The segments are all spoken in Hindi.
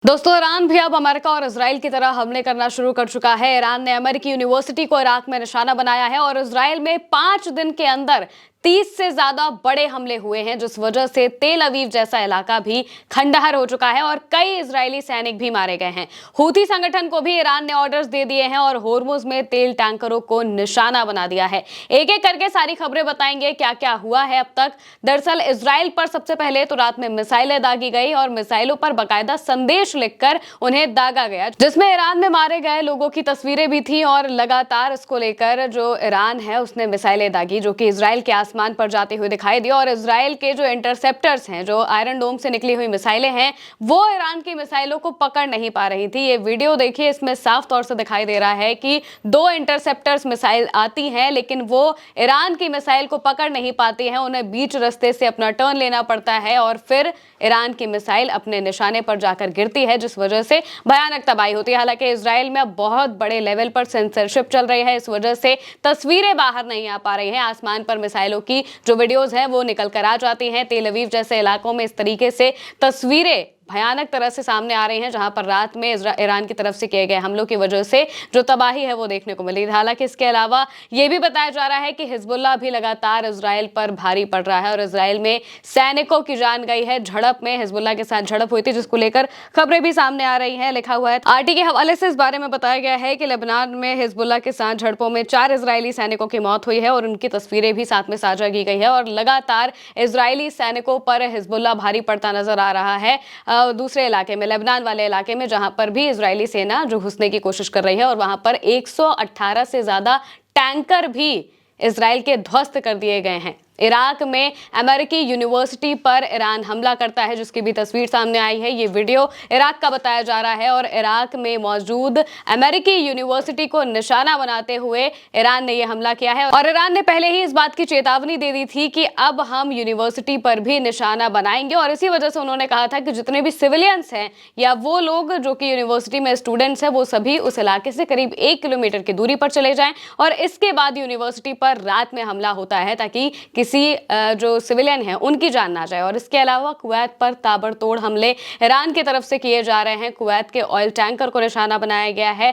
दोस्तों, ईरान भी अब अमेरिका और इजराइल की तरह हमले करना शुरू कर चुका है। ईरान ने अमेरिकी यूनिवर्सिटी को इराक में निशाना बनाया है और इजराइल में 5 दिन के अंदर 30 से ज्यादा बड़े हमले हुए हैं, जिस वजह से तेल अवीव जैसा इलाका भी खंडहर हो चुका है और कई इजरायली सैनिक भी मारे गए हैं। हूथी संगठन को भी ईरान ने ऑर्डर्स दे दिए हैं और होर्मुज में तेल टैंकरों को निशाना बना दिया है। एक एक करके सारी खबरें बताएंगे क्या क्या हुआ है अब तक। दरअसल इजराइल पर सबसे पहले तो रात में मिसाइलें दागी गई और मिसाइलों पर बाकायदा संदेश लिखकर उन्हें दागा गया, जिसमें ईरान में मारे गए लोगों की तस्वीरें भी थी। और लगातार इसको लेकर जो ईरान है उसने मिसाइलें दागी जो कि इजराइल के आसमान पर जाते हुए दिखाई दी। और इजराइल के जो इंटरसेप्टर्स हैं, जो आयरन डोम से निकली हुई मिसाइलें हैं, वो ईरान की मिसाइलों को पकड़ नहीं पा रही थी। ये वीडियो देखिए, इसमें साफ तौर से दिखाई दे रहा है कि 2 इंटरसेप्टर्स मिसाइल आती हैं, लेकिन वो ईरान की मिसाइल को पकड़ नहीं पाती हैं। उन्हें बीच रास्ते से अपना टर्न लेना पड़ता है और फिर ईरान की मिसाइल अपने निशाने पर जाकर गिरती है, जिस वजह से भयानक तबाही होती है। हालांकि इजराइल में अब बहुत बड़े लेवल पर सेंसरशिप चल रही है, इस वजह से तस्वीरें बाहर नहीं आ पा रही हैं। आसमान पर मिसाइलों की जो वीडियोस हैं वो निकल कर आ जाती हैं। तेल अवीव जैसे इलाकों में इस तरीके से तस्वीरें भयानक तरह से सामने आ रही हैं, जहां पर रात में ईरान की तरफ से किए गए हमलों की वजह से जो तबाही है वो देखने को मिली। हालांकि इसके अलावा ये भी बताया जा रहा है कि हिजबुल्लाह भी लगातार इजराइल पर भारी पड़ रहा है और इजराइल में सैनिकों की जान गई है। झड़प में हिजबुल्लाह के साथ झड़प हुई थी, जिसको लेकर खबरें भी सामने आ रही है। लिखा हुआ है आरटी के हवाले से इस बारे में बताया गया है कि लेबनान में हिजबुल्लाह के साथ झड़पों में 4 इजरायली सैनिकों की मौत हुई है और उनकी तस्वीरें भी साथ में साझा की गई है। और लगातार इजरायली सैनिकों पर हिजबुल्लाह भारी पड़ता नजर आ रहा है। दूसरे इलाके में, लेबनान वाले इलाके में, जहां पर भी इजरायली सेना जो घुसने की कोशिश कर रही है और वहां पर 118 से ज्यादा टैंकर भी इजराइल के ध्वस्त कर दिए गए हैं। इराक में अमेरिकी यूनिवर्सिटी पर ईरान हमला करता है, जिसकी भी तस्वीर सामने आई है। ये वीडियो इराक का बताया जा रहा है और इराक में मौजूद अमेरिकी यूनिवर्सिटी को निशाना बनाते हुए ईरान ने यह हमला किया है। और ईरान ने पहले ही इस बात की चेतावनी दे दी थी कि अब हम यूनिवर्सिटी पर भी निशाना बनाएंगे और इसी वजह से उन्होंने कहा था कि जितने भी सिविलियंस हैं या वो लोग जो कि यूनिवर्सिटी में स्टूडेंट्स हैं, वो सभी उस इलाके से करीब 1 किलोमीटर की दूरी पर चले जाएं और इसके बाद यूनिवर्सिटी पर रात में हमला होता है ताकि किसी जो सिविलियन हैं उनकी जान ना जाए। और इसके अलावा कुवैत पर ताबड़तोड़ हमले ईरान की तरफ से किए जा रहे हैं। कुवैत के ऑयल टैंकर को निशाना बनाया गया है,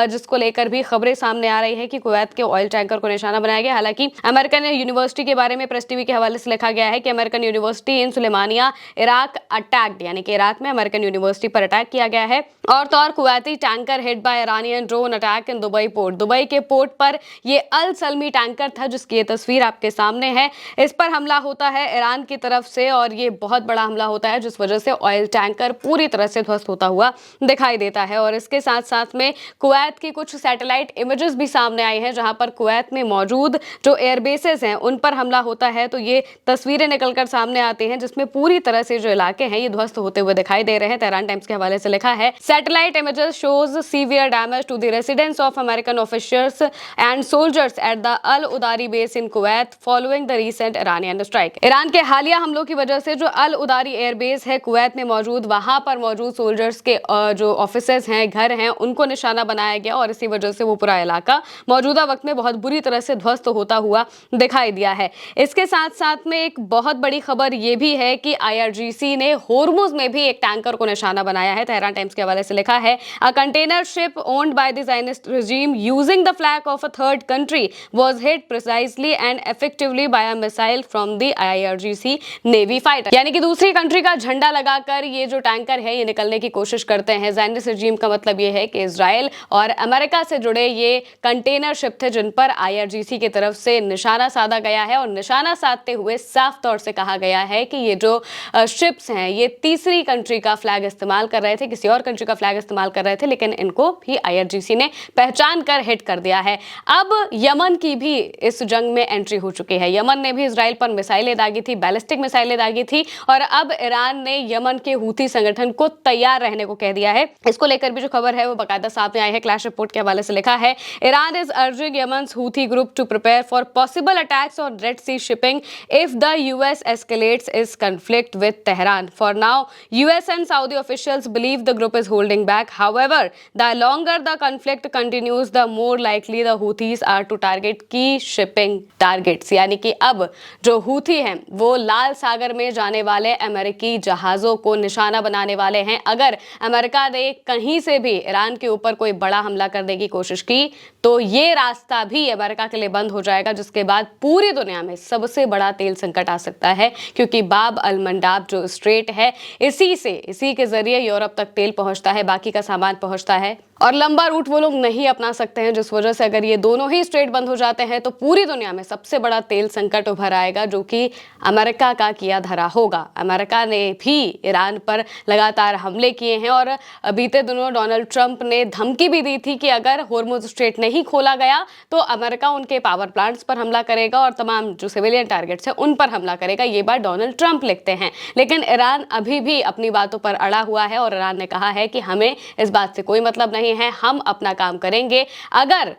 जिसको लेकर भी खबरें सामने आ रही है कि कुवैत के ऑयल टैंकर को निशाना बनाया गया। हालांकि अमेरिकन यूनिवर्सिटी के बारे में प्रेस टीवी के हवाले से लिखा गया है कि अमेरिकन यूनिवर्सिटी इन सुलेमानिया इराक अटैक्ड, यानी कि इराक में अमेरिकन यूनिवर्सिटी पर अटैक किया गया है। और तो और Kuwaiti tanker hit by Iranian drone attack in Dubai port. Dubai के पोर्ट पर ये अल सलमी टैंकर था, जिसकी ये तस्वीर आपके सामने है। इस पर हमला होता है ईरान की तरफ से और ये बहुत बड़ा हमला होता है, जिस वजह से ऑयल टैंकर पूरी तरह से ध्वस्त होता हुआ दिखाई देता है। और इसके साथ साथ में कुवैत की कुछ सैटेलाइट इमेजेस भी सामने आई हैं, जहां पर कुवैत में मौजूद जो एयरबेसेस हैं उन पर हमला होता है। तो ये तस्वीरें निकलकर सामने आती हैं, जिसमें पूरी तरह से जो इलाके हैं ये ध्वस्त होते हुए दिखाई दे रहे हैं। तेहरान टाइम्स के हवाले से लिखा है, satellite images shows severe damage to the residence of American officers and soldiers at the Al Udairi base in Kuwait following the recent Iranian strike. Iran के हालिया हमलों की वजह से जो अल उदारी एयरबेस है कुवैत में मौजूद, वहां पर मौजूद सोल्जर्स के जो ऑफिसेज हैं, घर हैं, उनको निशाना बनाया गया और इसी वजह से वो पूरा इलाका मौजूदा वक्त में बहुत बुरी तरह से ध्वस्त होता हुआ दिखाई दिया है। इसके साथ साथ में एक बहुत बड़ी खबर ये भी है कि IRGC ने होर्मुज में भी एक टैंकर को निशाना बनाया है। तेहरान टाइम्स के हवाले से लिखा है, a container ship owned by the Zionist regime using the flag of a third country was hit precisely and effectively by a missile from the IRGC navy fighter. यानी कि दूसरी कंट्री का झंडा लगाकर ये जो टैंकर है ये निकलने की कोशिश करते हैं। ज़ायनिस्ट regime का मतलब ये है कि इजराइल और अमेरिका से जुड़े ये कंटेनर शिप थे, जिन पर IRGC की तरफ से निशाना साधा गया है। और निशाना साधते हुए साफ तौर से कहा गया है कि ये जो शिप्स हैं ये तीसरी कंट्री का फ्लैग इस्तेमाल कर रहे थे, किसी और कंट्री का फ्लैग इस्तेमाल कर रहे थे, लेकिन इनको भी IRGC ने पहचान कर हिट कर दिया है। अब यमन की भी इस जंग में एंट्री हो चुकी है। यमन ने भी इजराइल पर मिसाइलें दागी थी, बैलिस्टिक मिसाइलें दागी थी और अब ईरान ने यमन के हूथी संगठन को तैयार रहने को कह दिया है। इसको लेकर भी जो खबर है वो बाकायदा सामने आई है। क्लैश रिपोर्ट के हवाले से लिखा है, Iran is urging Yemen's Houthi group to prepare for possible attacks on Red Sea shipping if the US escalates its conflict with Tehran. For now, US and Saudi officials believe the group is holding back. However, the longer the conflict continues, the more likely the Houthis are to target key shipping targets. यानी कि अब जो हूथी हैं वो लाल सागर में जाने वाले अमेरिकी जहाज़ों को निशाना बनाने वाले हैं। अगर अमेरिका ने कहीं से भी ईरान के ऊपर कोई बड़ा हमला करने की कोशिश की तो ये रास्ता भी अमेरिका के लिए बंद हो जाएगा, जिसके बाद पूरी दुनिया में सबसे बड़ा तेल संकट आ सकता है, क्योंकि बाब अल मंडाब जो स्ट्रेट है इसी के जरिए यूरोप तक तेल पहुंचता है, बाकी का सामान पहुंचता है और लंबा रूट वो लोग नहीं अपना सकते हैं, जिस वजह से अगर ये दोनों ही स्ट्रेट बंद हो जाते हैं तो पूरी दुनिया में सबसे बड़ा तेल संकट उभर आएगा, जो कि अमेरिका का किया धरा होगा। अमेरिका ने भी ईरान पर लगातार हमले किए हैं और बीते दिनों डोनाल्ड ट्रंप ने धमकी भी दी थी कि अगर होर्मुज स्ट्रेट नहीं खोला गया तो अमेरिका उनके पावर प्लांट्स पर हमला करेगा और तमाम जो सिविलियन टारगेट्स हैं उन पर हमला करेगा। ये बात डोनाल्ड ट्रंप लिखते हैं, लेकिन ईरान अभी भी अपनी बातों पर अड़ा हुआ है और ईरान ने कहा है कि हमें इस बात से कोई मतलब नहीं है, हम अपना काम करेंगे। अगर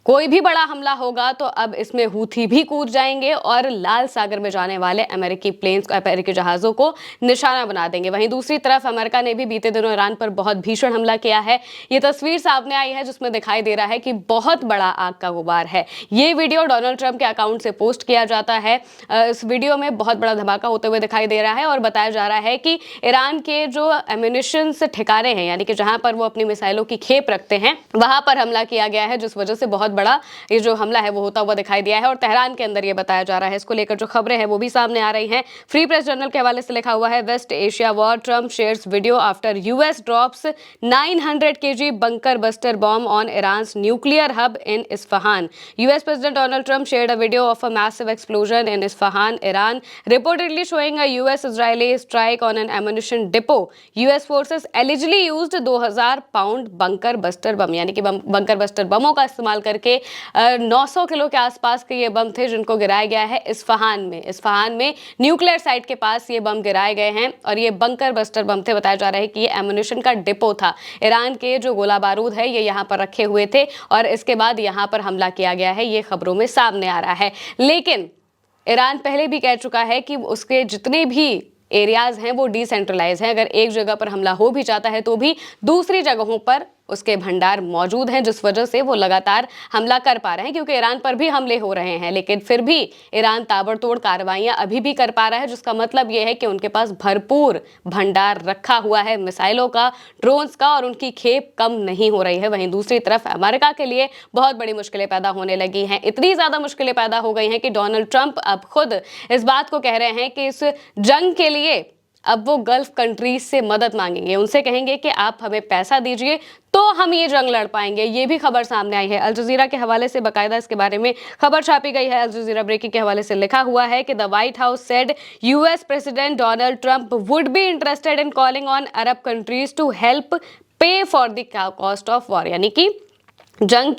कोई भी बड़ा हमला होगा तो अब इसमें हूथी भी कूद जाएंगे और लाल सागर में जाने वाले अमेरिकी प्लेन्स, अमेरिकी जहाज़ों को निशाना बना देंगे। वहीं दूसरी तरफ अमेरिका ने भी बीते दिनों ईरान पर बहुत भीषण हमला किया है। ये तस्वीर सामने आई है जिसमें दिखाई दे रहा है कि बहुत बड़ा आग का गुबार है। ये वीडियो डोनाल्ड ट्रंप के अकाउंट से पोस्ट किया जाता है। इस वीडियो में बहुत बड़ा धमाका होते हुए दिखाई दे रहा है और बताया जा रहा है कि ईरान के जो एम्यूनिशन ठिकाने हैं, यानी कि जहां पर वो अपनी मिसाइलों की खेप रखते हैं, वहां पर हमला किया गया है, जिस वजह से बहुत बड़ा ये जो हमला है वो होता हुआ दिखाई दिया है और तेहरान के अंदर ये बताया जा रहा है। इसको लेकर जो खबरें हैं वो भी सामने आ रही हैं। फ्री प्रेस जर्नल के हवाले से लिखा हुआ है, West Asia war, Trump shares video after US drops 900 kg bunker buster bomb on Iran's nuclear hub in Isfahan. US President Donald Trump shared a video of a massive explosion in Isfahan, Iran, reportedly showing a US-Israeli strike on an ammunition depot. US forces allegedly used 2000 pound bunker buster बम, यानी कि बंकर बस्टर बमों का इस्तेमाल करके 900 किलो के आसपास के ये बम थे जिनको गिराया गया है इस्फहान में न्यूक्लियर साइट के पास ये बम गिराए गए हैं और ये बंकर बस्टर बम थे। बताया जा रहा है कि ये एम्यूनिशन का डिपो था। ईरान के जो गोला बारूद है ये यहाँ पर रखे हुए थे और इसके बाद यहाँ पर हमला किया गया है, ये खबरों में सामने आ रहा है। लेकिन ईरान पहले भी कह चुका है कि उसके जितने भी एरियाज हैं वो डिसेंट्रलाइज हैं। अगर एक जगह पर हमला हो भी जाता है तो भी दूसरी जगहों पर उसके भंडार मौजूद हैं, जिस वजह से वो लगातार हमला कर पा रहे हैं, क्योंकि ईरान पर भी हमले हो रहे हैं। लेकिन फिर भी ईरान ताबड़तोड़ कार्रवाइयां अभी भी कर पा रहा है, जिसका मतलब ये है कि उनके पास भरपूर भंडार रखा हुआ है मिसाइलों का, ड्रोन्स का, और उनकी खेप कम नहीं हो रही है। वहीं दूसरी तरफ अमेरिका के लिए बहुत बड़ी मुश्किलें पैदा होने लगी हैं। इतनी ज़्यादा मुश्किलें पैदा हो गई हैं कि डोनाल्ड ट्रंप अब खुद इस बात को कह रहे हैं कि इस जंग के लिए अब वो गल्फ कंट्रीज से मदद मांगेंगे, उनसे कहेंगे कि आप हमें पैसा दीजिए तो हम ये जंग लड़ पाएंगे। ये भी खबर सामने आई है। अल जजीरा के हवाले से बाकायदा इसके बारे में खबर छापी गई है। अल जजीरा ब्रेकिंग के हवाले से लिखा हुआ है कि the White House said US president Donald Trump would be interested in calling on Arab countries to help pay for the cost of war, यानी कि जंग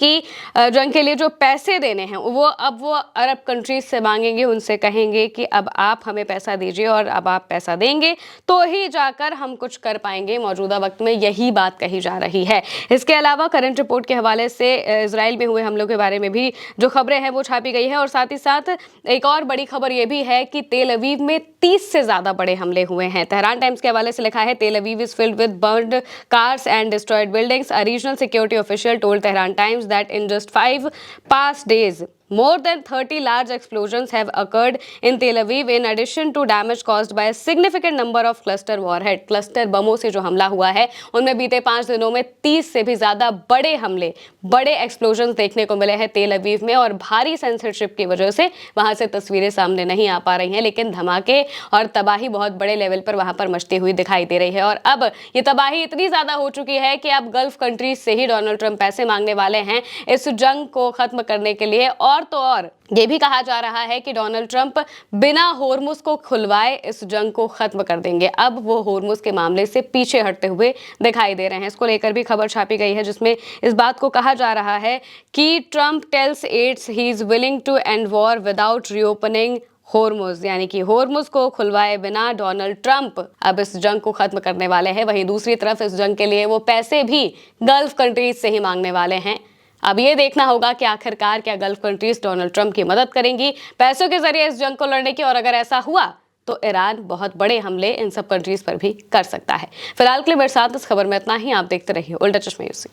के लिए जो पैसे देने हैं वो अरब कंट्रीज से मांगेंगे, उनसे कहेंगे कि अब आप हमें पैसा दीजिए और अब आप पैसा देंगे तो ही जाकर हम कुछ कर पाएंगे। मौजूदा वक्त में यही बात कही जा रही है। इसके अलावा करंट रिपोर्ट के हवाले से इजराइल में हुए हमलों के बारे में भी जो खबरें हैं वो छापी गई है और साथ ही साथ एक और बड़ी खबर ये भी है कि तेल अवीव में 30 से ज़्यादा बड़े हमले हुए हैं। तेहरान टाइम्स के हवाले से लिखा है, तेल Aviv is filled with burned cars and destroyed buildings. A regional security official told Tehran Times that in just 5 past days, more than 30 large explosions have occurred in Tel Aviv in addition to damage caused by a significant number of cluster warhead. Cluster बमों से जो हमला हुआ है उनमें बीते 5 दिनों में 30 से भी ज़्यादा बड़े हमले, बड़े एक्सप्लोजन्स देखने को मिले हैं तेल अवीव में और भारी सेंसरशिप की वजह से वहाँ से तस्वीरें सामने नहीं आ पा रही हैं, लेकिन धमाके और तबाही बहुत बड़े लेवल पर वहाँ पर मचती हुई दिखाई दे रही है। और अब ये तबाही इतनी ज़्यादा हो चुकी है कि अब गल्फ कंट्रीज से ही डोनाल्ड ट्रंप पैसे मांगने वाले हैं इस जंग को खत्म करने के लिए। और तो और ये भी कहा जा रहा है कि डोनाल्ड ट्रंप बिना होर्मुज को खुलवाए इस जंग को खत्म कर देंगे। अब वो होर्मुज के मामले से पीछे हटते हुए दिखाई दे रहे हैं। इसको लेकर भी खबर छापी गई है जिसमें इस बात को कहा जा रहा है कि Trump tells aides he is willing to end war without reopening Hormuz, यानी कि होर्मुज को खुलवाए बिना डोनाल्ड ट्रंप अब इस जंग को खत्म करने वाले हैं। वहीं दूसरी तरफ इस जंग के लिए वो पैसे भी गल्फ कंट्रीज से ही मांगने वाले हैं। अब ये देखना होगा कि आखिरकार क्या गल्फ कंट्रीज डोनाल्ड ट्रंप की मदद करेंगी पैसों के जरिए इस जंग को लड़ने की, और अगर ऐसा हुआ तो ईरान बहुत बड़े हमले इन सब कंट्रीज पर भी कर सकता है। फिलहाल के लिए मेरे साथ इस खबर में इतना ही। आप देखते रहिए उल्टा चश्मा न्यूज़।